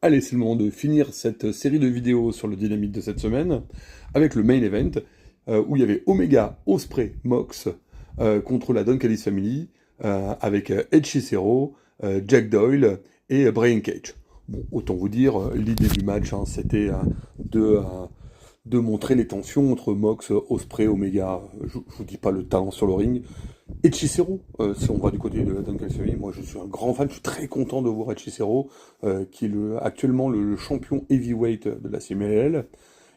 Allez, c'est le moment de finir cette série de vidéos sur le Dynamite de cette semaine, avec le main event, où il y avait Omega, Ospreay, Mox, contre la Don Callis Family, avec Edge Cicero, Jack Doyle et Brian Cage. Bon, autant vous dire, l'idée du match, hein, c'était de montrer les tensions entre Mox, Ospreay, Omega. Je vous dis pas le talent sur le ring. Et Cicero, si on va du côté de la Don Callis Family, moi je suis un grand fan, je suis très content de voir Cicero, qui est actuellement le champion heavyweight de la CMLL.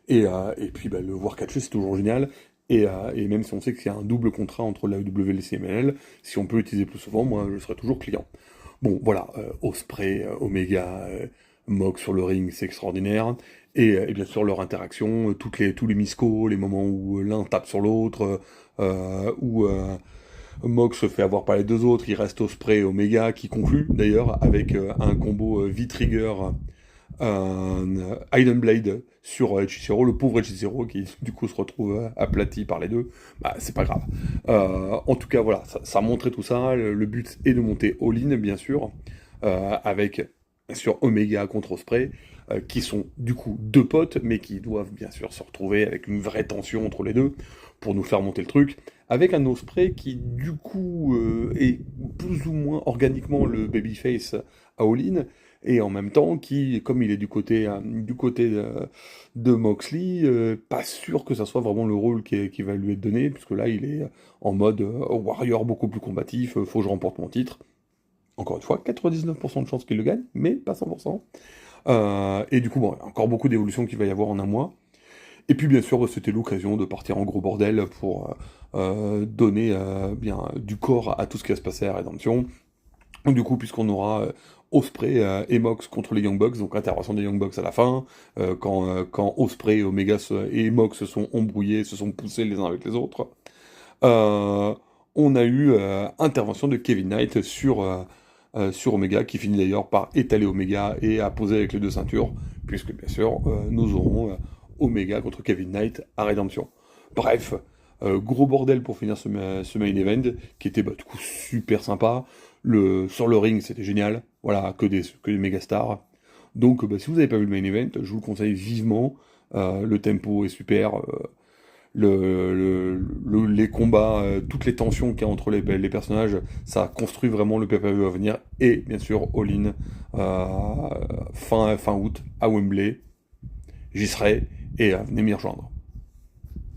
Et puis le voir catcher, c'est toujours génial. Et même si on sait qu'il y a un double contrat entre la AEW et le CMLL, si on peut l'utiliser plus souvent, moi je serai toujours client. Bon, voilà, Ospreay, Omega, Mox sur le ring, c'est extraordinaire. Et bien sûr, leur interaction, tous les miscos, les moments où l'un tape sur l'autre, où Mox se fait avoir par les deux autres, il reste Ospreay et Omega, qui conclut d'ailleurs avec un combo V-Trigger Iron Blade sur Cicero, le pauvre Cicero qui du coup se retrouve aplati par les deux. Bah, c'est pas grave. En tout cas, voilà, ça a montré tout ça. Le but est de monter all-in, bien sûr, avec bien sûr Omega contre Ospreay, qui sont du coup deux potes, mais qui doivent bien sûr se retrouver avec une vraie tension entre les deux pour nous faire monter le truc. Avec un Ospreay qui du coup est plus ou moins organiquement le babyface à all-in, et en même temps qui, comme il est du côté de Moxley, pas sûr que ça soit vraiment le rôle qui va lui être donné, puisque là il est en mode warrior beaucoup plus combatif, faut que je remporte mon titre. Encore une fois, 99% de chances qu'il le gagne, mais pas 100%. Et du coup, bon, encore beaucoup d'évolutions qu'il va y avoir en un mois. Et puis bien sûr, c'était l'occasion de partir en gros bordel pour donner bien du corps à tout ce qui va se passer à Rédemption. Donc, du coup, puisqu'on aura Ospreay et Mox contre les Young Bucks, donc intervention des Young Bucks à la fin, quand Ospreay, Omega et Mox se sont embrouillés, se sont poussés les uns avec les autres. Euh, on a eu intervention de Kevin Knight sur Omega, qui finit d'ailleurs par étaler Omega et à poser avec les deux ceintures, puisque bien sûr, nous aurons Omega contre Kevin Knight à Rédemption. Bref, gros bordel pour finir ce main event, qui était du coup super sympa. Sur le ring, c'était génial. Voilà, que des méga stars. Donc, si vous n'avez pas vu le main event, je vous le conseille vivement. Le tempo est super. Les combats, toutes les tensions qu'il y a entre les personnages, ça construit vraiment le pay-per-view à venir. Et bien sûr, All-In, fin août, à Wembley. J'y serai et venez m'y rejoindre.